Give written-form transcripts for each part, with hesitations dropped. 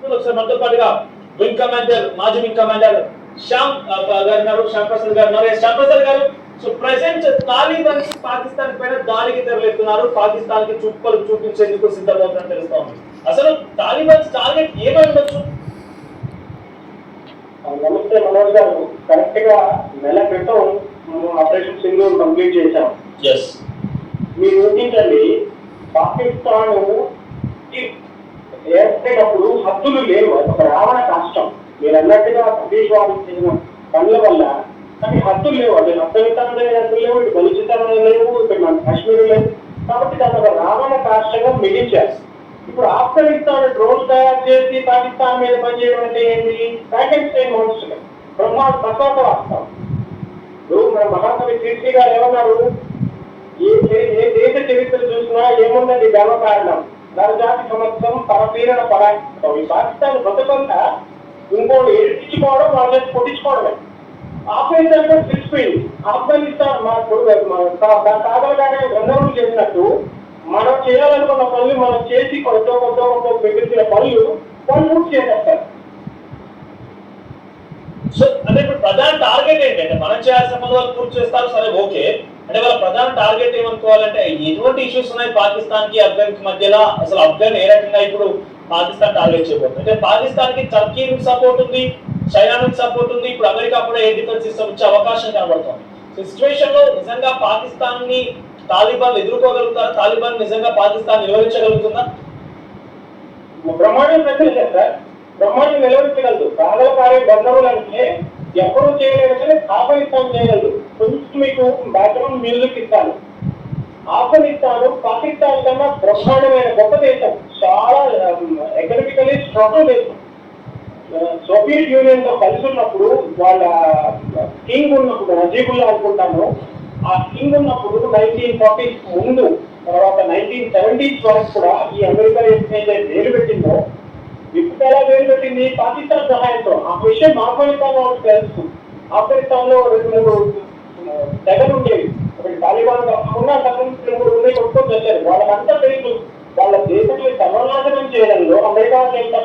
ఒకసారి మనతో పాటుగా వింగ్ కమాండర్, మాజీ వింగ్ కమాండర్ శ్యామ్ గారు, శ్యామ్ ప్రసాద్ గారు. Shyam Prasad garu, so present Taliban Pakistan పైన దాడికి తెరలేస్తున్నారు, పాకిస్తాన్ కి చుక్కలు చూపించేందుకు సిద్ధమవుతుందని తెలుస్తా ఉంది. అసలు తాలిబాన్ టార్గెట్ ఏమై ఉండొచ్చు? నమస్తే మనోజ్ గారు, కరెక్ట్ గా నెల క్రితం ఆపరేషన్ సింధూర్ కంప్లీట్ చేశాం. మీరు ఊహించండి, పాకిస్తాన్ ఏర్పడేటప్పుడు హద్దులు లేవు, ఒక రావణ కష్టం. మీరు అన్నట్టుగా బ్రిటిష్ వాళ్ళు చేసిన పనుల వల్ల కానీ హద్దులు లేవు. అటు ఆఫ్ఘనిస్తాన్ హద్దులు లేవు, ఇటు బలూచిస్తాన్ లేవు, ఇక్కడ మన కాశ్మీర్ లేదు. కాబట్టి దాని ఒక రావణ కాష్టంగా మిగిల్చారు. ఇప్పుడు ఆఫ్ఘనిస్తాన్ డ్రోన్ తయారు చేసి పాకిస్తాన్ మీద పనిచేయడం అంటే ఏంటి? ఫ్రాంకెన్స్టైన్ మోన్స్టర్, బ్రహ్మాండ ప్రసాద వాస్తవం. ఇప్పుడు మన మహాకవి కీర్తి గారు ఏమన్నారు, ఏ దేశ చరిత్ర చూసినా ఏమున్నది గర్వకారణం, నరజాతి సమస్తం పరపీరణ పరాక్తం. ఈ పాకిస్తాన్ బతుకంతా ఇంకోటి ఎడిపించుకోవడం, వాళ్ళని కొట్టించుకోవడమే. ఆఫ్ఘనిస్తాన్ కూడా తెలిసిపోయింది. ఆఫ్ఘనిస్తాన్ కాగలగానే గందరగోళం చేసినట్టు మనం చేయాలనుకున్న పనులు మనం చేసి కొత్త పెట్టించిన పనులు వాళ్ళు పూర్తి చేసేస్తారు. సో అంటే ఇప్పుడు ప్రధాన టార్గెట్ ఏంటంటే మనం చేయాల్సిన పనులు వాళ్ళు పూర్తి చేస్తారు, సరే ఓకే. అంటే వాళ్ళ ప్రధాన టార్గెట్ ఏమనుకోవాలంటే ఎటువంటి ఇష్యూస్ ఉన్నాయి పాకిస్తాన్ కి అఫ్ఘాన్ కి మధ్యలో? అసలు అఫ్ఘాన్ ఏ రకంగా ఇప్పుడు పాకిస్తాన్ టార్గెట్ చేయబోతుంది? అంటే పాకిస్తాన్ కి టర్కీ నుంచి సపోర్ట్ ఉంది, చైనా నుంచి సపోర్ట్ ఉంది, ఇప్పుడు అమెరికా కూడా ఎయిర్ డిఫెన్స్ సిస్టమ్ వచ్చే అవకాశం కనబడుతుంది. సో సిచ్యువేషన్ లో నిజంగా పాకిస్తాన్ ని తాలిబాన్ ఎదుర్కోగలుగుతారా? తాలిబాన్ నిజంగా పాకిస్తాన్ నిర్వహించగలుగుతుందా? బ్రహ్మాండం ప్రశ్నించారు సార్, బ్రహ్మాండం నిలవరించగలదు. కాగల కార్య గందరగోళం అంటే ఎప్పుడూ చేయలేదు కానీ ఆఫ్ఘనిస్తాన్ చేయగలదు. కొంచెం మీకు బ్యాక్గ్రౌండ్ మ్యూజిక్ ఇస్తాను. ఆఫ్ఘనిస్తాన్ పాకిస్తాన్ కన్నా బ్రహ్మాండమైన గొప్ప దేశం, చాలా ఎకనామికలీ స్ట్రాంగ్ దేశం. సోవియట్ యూనియన్ తో కలిసి ఉన్నప్పుడు వాళ్ళ కింగ్ ఉన్నప్పుడు, నజీబుల్లా అనుకుంటాను, ఆ కింగ్ ఉన్నప్పుడు 1940s ముందు, తర్వాత 1970s వరకు కూడా ఈ అమెరికా ఏదైతే వేలు పెట్టిందో, ఇప్పుడు ఎలా వేలు పెట్టింది? పాకిస్తాన్ సహాయంతో. ఆ విషయం ఆఫ్ఘనిస్తాన్ వాళ్ళకి తెలుసు. ఆఫ్ఘనిస్తాన్ లో 2-3 తెగలు ఉండేవి. ఒకటి తాలిబాన్ కాకుండా అంతకుముందు 2-3 ఉన్నాయి, కొట్టుకొని వచ్చారు. వాళ్ళకంతా తెలుసు వాళ్ళ దేశంలో సర్వనాశనం చేయడంలో అమెరికాకి ఎంత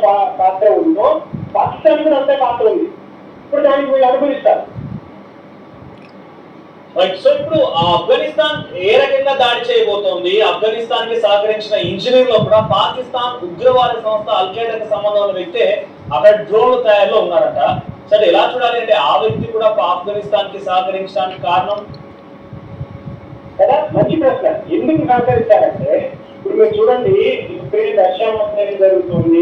పాత్ర ఉందో పాకిస్తాన్ కూడా అంతే పాత్ర ఉంది. ఇప్పుడు దానికి వీళ్ళు అనుభవిస్తారు. సో ఇప్పుడు ఆఫ్ఘనిస్తాన్ ఏ రకంగా దాడి చేయబోతోంది? ఆఫ్ఘనిస్తాన్ కి సహకరించిన ఇంజనీర్లు కూడా పాకిస్తాన్ ఉగ్రవాద సంస్థ అల్ఖైదాకి సంబంధం ఉన్న వ్యక్తే అక్కడ డ్రోన్ల తయారీలో ఉన్నారట. సరే ఎలా చూడాలి అంటే ఆ వ్యక్తి కూడా ఆఫ్ఘనిస్తాన్ కి సహకరించడానికి కారణం కదా? మంచి ప్రశ్న. ఎందుకు సహకరించారంటే ఇప్పుడు మీరు చూడండి, రష్యా మొత్తం ఏం జరుగుతుంది,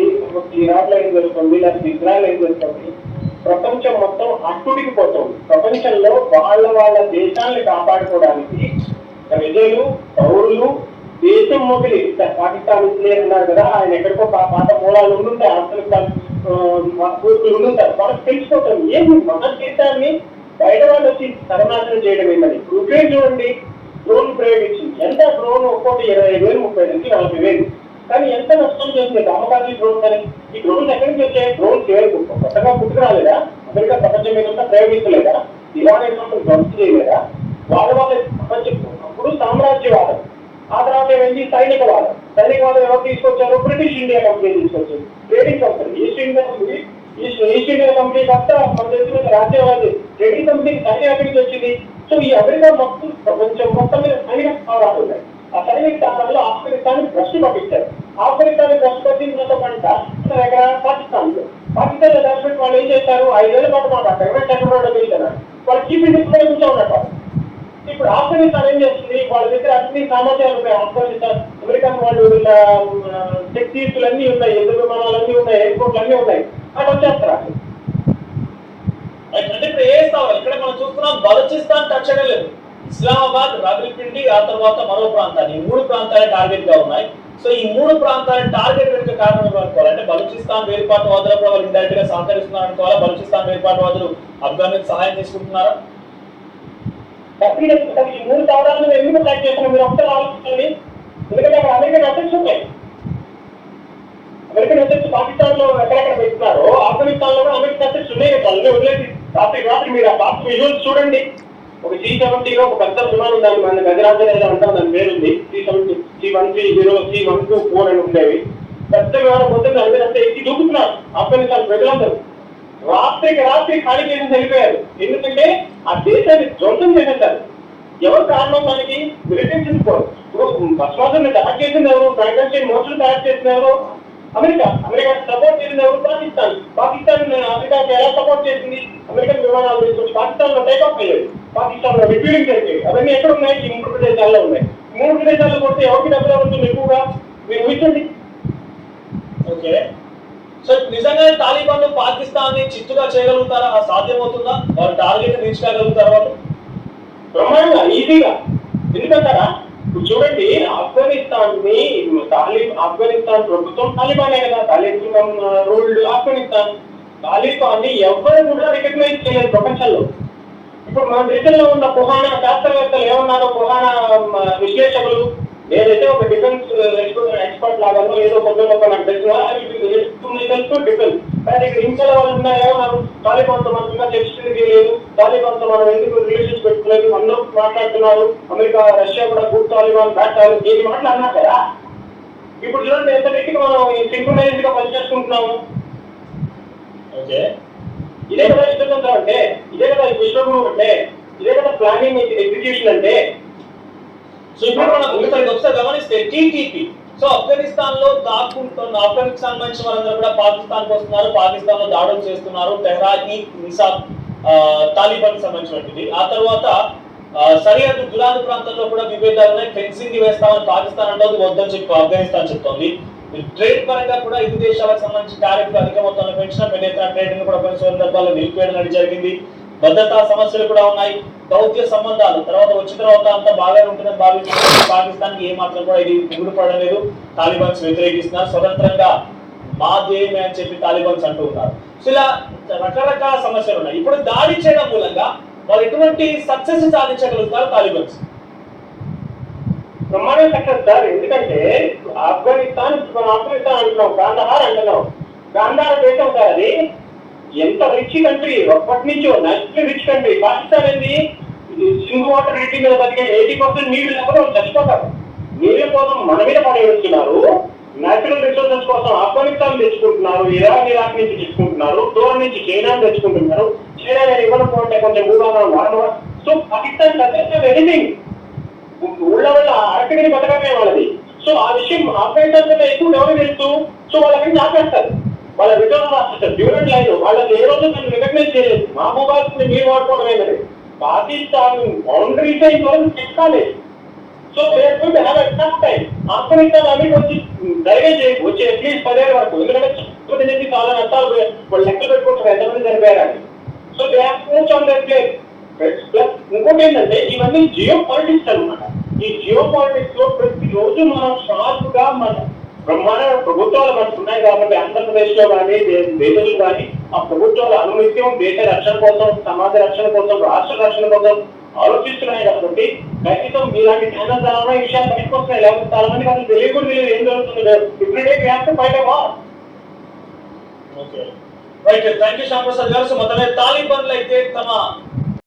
ఇరాక్ లో ఏం జరుగుతుంది, లేకపోతే ఇజ్రాయల్ ఏం జరుగుతుంది, ప్రపంచం మొత్తం అట్టుడికి పోతుంది. ప్రపంచంలో వాళ్ళ దేశాన్ని కాపాడుకోవడానికి ప్రజలు, పౌరులు, దేశం మొదలు పాకిస్తాన్ ఇంజనీర్ ఉన్నారు కదా, ఆయన ఎక్కడికో పాత మూలాలు ఉండుంటాయి, ఆఫ్ఘనిస్తాన్ పూర్తులు ఉండుంటారు. వాళ్ళకి తెలిసిపోతుంది ఏంటి మన దేశాన్ని బయట వాళ్ళు వచ్చి సర్వనాశనం చేయడం ఏంటని. యుక్రెయిన్ చూడండి, డ్రోన్ ప్రయోగించింది. ఎంత డ్రోన్? ఒక్కోటి 25,000, 30,000, 40,000. కానీ ఎంత నష్టం చేస్తుంది కామకాజీ డ్రోన్స్ అని. ఈ డ్రోన్స్ ఎక్కడి నుంచి వచ్చాయి? డ్రోన్ చేయలేదు, కొత్తగా పుట్టుకురాలేదా? అమెరికా ప్రపంచం మీద అంతా ప్రయోగించలేదా? ఇరాన్ ధ్వంసం చేయలేదా? వాళ్ళ ప్రపంచం అప్పుడు సామ్రాజ్యవాదం, ఆ తర్వాత ఏమైంది సైనికవాదం. సైనికవాదం ఎవరు తీసుకొచ్చారు? బ్రిటిష్ ఇండియా కంపెనీ తీసుకొచ్చింది, trading company. East India company కాస్త మన దేశం రాజ్యవాది ట్రేడింగ్ కంపెనీకి సైన్యం ఎక్కడి నుంచి వచ్చింది? సో ఈ అమెరికా మొత్తం ప్రపంచం మొత్తం మీద సైనిక స్థావరాలు ఉన్నాయి. ఆ సైనిక స్థావరాల్లో ఆఫ్ఘనిస్తాన్ భ్రష్టు పట్టించారు. ఆఫ్ఘనిస్తాన్ భ్రష్టు పట్టించిన పంట ఎక్కడ? పాకిస్తాన్ లో. పాకిస్తాన్ లో దాచిపెట్టి వాళ్ళు ఏం చేశారు? 5 ఏళ్ల పాటు మాట టెక్నాలజీ వెళ్తున్నారు. వాళ్ళు చీఫ్ మినిస్టర్ కూర్చోన్నట్టు. ఇప్పుడు ఆఫ్ఘనిస్తాన్ ఏం చేస్తుంది? వాళ్ళ దగ్గర అన్ని సామర్థ్యాలు ఉన్నాయి. ఆఫ్ఘనిస్తాన్ అమెరికన్ వాళ్ళు శక్తియుక్తులు అన్ని ఉన్నాయి, యుద్ధ విమానాలు అన్ని ఉన్నాయి, ఎయిర్పోర్ట్లు అన్ని ఉన్నాయి. అటు వచ్చేస్తారు. అంటే ఇప్పుడు ఏ స్థావరం ఇక్కడ మనం చూస్తున్నాం, బలూచిస్తాన్ టచ్ చేయలేదు, ఇస్లామాబాద్, రావిల్పిండి, ఆ తర్వాత మరో ప్రాంతాన్ని, ఈ 3 ప్రాంతాలే టార్గెట్ గా ఉన్నాయి. సో ఈ 3 ప్రాంతాలను టార్గెట్ వెనుక కారణం అనుకోవాలి. అంటే బలూచిస్తాన్ వేరుపాటువాదులకు వాళ్ళు ఇండైరెక్ట్ గా సహకరిస్తున్నారు అనుకోవాలా? బలూచిస్తాన్ వేరుపాటువాదులు అఫ్ఘాన్ సహాయం తీసుకుంటున్నారా? ఈ 3 స్థావరాలను ఎందుకు అటాక్ చేస్తున్నారు మీరు ఒకసారి ఆలోచించండి. ఎందుకంటే అక్కడ అమెరికన్ అసెట్స్ ఉన్నాయి. అమెరికన్ అసెట్స్ పాకిస్తాన్ లో ఎక్కడెక్కడ పెడుతున్నారో ఆఫ్ఘనిస్తాన్ లో కూడా అమెరికన్ అసెట్స్ ఉన్నాయి. వాళ్ళని వదిలేసి రాత్రి మీరు ఆ పాత విజువల్స్ చూడండి. ఒక C-70లో ఒక పెద్ద విమానం ఉండాలి, మన గజరాజ అంటాం, దాని పేరుంది. C-70, C-130, C-124 అని ఉండేవి. పెద్ద విమానం పొద్దున్న అందరంతా ఎక్కి దూకుతున్నారు ఆఫ్ఘనిస్తాన్ ప్రజలందరూ. రాత్రికి రాత్రి ఖాళీ చేసి వెళ్ళిపోయారు. ఎందుకంటే ఆ దేశాన్ని ధ్వంసం చేసేసారు. ఎవరు కారణం దానికి? మిలిటెంట్స్. ఇప్పుడు బస్మాసుల్ని తయారు చేసింది ఎవరు? ఫ్రాంకెన్స్టైన్ మోస్టులు తయారు చేసింది ఎవరు? అమెరికా. అమెరికాకి సపోర్ట్ చేసింది ఎవరు? పాకిస్తాన్. పాకిస్తాన్ అమెరికాకి ఎలా సపోర్ట్ చేసింది? అమెరికన్ విమానాలు తీసుకొచ్చి పాకిస్తాన్ లో టేకాఫ్ అయ్యాయి, పాకిస్తాన్ లో రిపీలింగ్ జరిగాయి. అవన్నీ ఎక్కడ ఉన్నాయి? ఈ 3 ప్రదేశాల్లో ఉన్నాయి. 3 ప్రదేశాల్లో కొడితే ఎవరికి డబ్బులు అవుతుంది ఎక్కువగా? మీరు ఊహించండి. ఓకే, సో నిజంగా తాలిబాన్ పాకిస్తాన్ ని చిత్తుగా చేయగలుగుతారా? సాధ్యమవుతుందా? వాళ్ళు టార్గెట్ రీచ్ కాగలుగుతారా వాళ్ళు? బ్రహ్మాండంగా, ఈజీగా. ఎందుకంటారా? ఇప్పుడు చూడండి, ఆఫ్ఘనిస్తాన్ ప్రభుత్వం తాలిబానే కదా, తాలిబాన్ రూల్డ్ ఆఫ్ఘనిస్తాన్. తాలిబాన్ ని ఎవరు కూడా రికగ్నైజ్ చేయలేదు ప్రపంచంలో. ఇప్పుడు మన దేశంలో ఉన్న కుహానా శాస్త్రవేత్తలు ఏమన్నారు? కుహానా విశ్లేషకులు, నేనైతే ఒక డిఫెన్స్ ఎక్స్పర్ట్ లాగాను, ఏదో కొద్ది నాకు తెలుసు డిఫెన్స్, కానీ ఇక్కడ ఇంకా వాళ్ళు ఉన్నారు ఏమన్నారు? తాలిబాన్ తో మనకు ఇంకా చర్చించేది లేదు, తాలిబాన్ తో మనం ఎందుకు రిలేషన్స్ పెట్టుకోలేదు, అందరూ మాట్లాడుతున్నారు, అమెరికా రష్యా కూడా గుడ్ తాలిబాన్ బ్యాడ్ తాలిబాన్ దీని మాటలు అన్నారు కదా. ఇప్పుడు చూడండి ఎంత గట్టిగా మనం సింక్రనైజ్ గా పనిచేసుకుంటున్నాము. ఓకే, ఇదే కదా ఇష్టం అంటే, ఇదే కదా విశ్వగురు అంటే, ఇదే కదా ప్లానింగ్ ఎగ్జిక్యూషన్ అంటే. సో ఇప్పుడు మనం ఒకసారి గమనిస్తే టీటీపీ, సో ఆఫ్ఘనిస్తాన్ లో దాక్కుంటున్న ఆఫ్ఘనిస్తాన్ నుంచి వాళ్ళందరూ కూడా పాకిస్తాన్ కు వస్తున్నారు, పాకిస్తాన్ లో దాడులు చేస్తున్నారు. తెహ్రాన్ నిసాబ్ తాలిబాన్ సంబంధించినటువంటి. ఆ తర్వాత సరిహద్దు గులాదు ప్రాంతంలో కూడా విభేదాలు ఉన్నాయి. ఫెన్సింగ్ వేస్తామని పాకిస్తాన్ అంటోంది, వద్దని చెప్పి ఆఫ్ఘనిస్తాన్ చెప్తోంది. ట్రేడ్ పరంగా కూడా ఇరు దేశాలకు సంబంధించి టారిఫ్లు అధిక మొత్తంలో పెంచిన పెద్ద ఎత్తున ట్రేడ్ ని కూడా కొన్ని సందర్భాల్లో నిలిపివేయడం జరిగింది. భద్రతా సమస్యలు కూడా ఉన్నాయి. దౌత్య సంబంధాలు వచ్చిన తర్వాత అంతా బాగా ఉంటుందని భావిస్తున్నారు. పాకిస్తాన్ కి ఏ మాత్రం కూడా ఇది మిగులుపడడం లేదు. తాలిబాన్స్ వ్యతిరేకిస్తున్నారు. స్వతంత్రంగా మా ధ్యేయమే అని చెప్పి తాలిబాన్స్ అంటూ ఉన్నారు. సో ఇలా రకరకాల సమస్యలు ఉన్నాయి. ఇప్పుడు దాడి చేయడం మూలంగా వాళ్ళు ఎటువంటి సక్సెస్ సాధించగలుగుతారు తాలిబాన్స్? బ్రహ్మాండ సక్సెస్ సార్. ఎందుకంటే ఆఫ్ఘనిస్తాన్ అంటున్నాం, కాందహార్ అంటున్నాం. గాంధార్ దేశం సార్, అది ఎంత రిచ్ కంట్రీ, అప్పటి నుంచి నేచురల్ రిచ్ కంట్రీ. పాకిస్తాన్ ఏంది? సింగ్ వాటర్ రీటి మీద బతికే 80% నీళ్లు లేకపోతే వాళ్ళు చచ్చిపోతారు. నీళ్ళ కోసం మన మీద పడేస్తున్నారు. నేచురల్ రిసోర్సెస్ కోసం ఆఫ్ఘనిస్తాన్ తెచ్చుకుంటున్నారు, ఇరాక్ నుంచి తెచ్చుకుంటున్నారు, దూరం నుంచి చైనా తెచ్చుకుంటున్నారు. చైనా నేను ఇవ్వకపోతే కొంచెం భూభాగం వాడడం. సో పాకిస్తాన్ ఎనీథింగ్ ఊళ్ళ వల్ల అరకడిని బతకమే వాళ్ళది. సో ఆ విషయం ఆఫ్ఘనిస్తాన్ కన్నా ఎక్కువ ఎవరు తెలుసు. సో వాళ్ళకి ఆపేస్తారు, వాళ్ళ రిటర్న్ రాస్తారు, డ్యూరెంట్ లైన్. వాళ్ళకి ఏ రోజు నన్ను రికగ్నైజ్ చేయలేదు. మా భూభాగాన్ని మీరు వాడుకోవడమేనది. పాకిస్తాన్ బౌండరీస్ ఇంతవరకు చెక్కాలి. సో టైం ఆఫ్ఘనిస్తాన్ అవి వచ్చి డ్రైవేజ్ వచ్చి అట్లీస్ట్ 10 ఏళ్ళ వరకు. ఎందుకంటే చాలా నష్టాలు వాళ్ళు లెక్కలు పెట్టుకుంటారు ఎంతమంది చనిపోయారని. So they have on their place. Plus ఇంకోటి ఏంటంటే ఇవన్నీ జియో పాలిటిక్స్ అనమాట. ఈ జియో పాలిటిక్స్ లో ప్రతిరోజు మనం షార్ప్ గా మన బ్రహ్మాండ ప్రభుత్వాలు మనకు ఉన్నాయి కాబట్టి ఆంధ్రప్రదేశ్ లో కానీ దేశంలో కానీ ఆ ప్రభుత్వాలు అనునిత్యం దేశ రక్షణ కోసం, సమాజ రక్షణ కోసం, రాష్ట్ర రక్షణ కోసం ఆలోచిస్తున్నాయి కాబట్టి ఖచ్చితం మీలాంటి జ్ఞానదాన విషయాలు బయటకు వస్తున్నాయి. లేకపోతే చాలా మంది అసలు తెలియకుండా ఏం జరుగుతుంది. Everyday we have to fight a war. Okay, right, thank you Shyam Prasad garu. So మొత్తమే తాలిబాన్లు అయితే తమ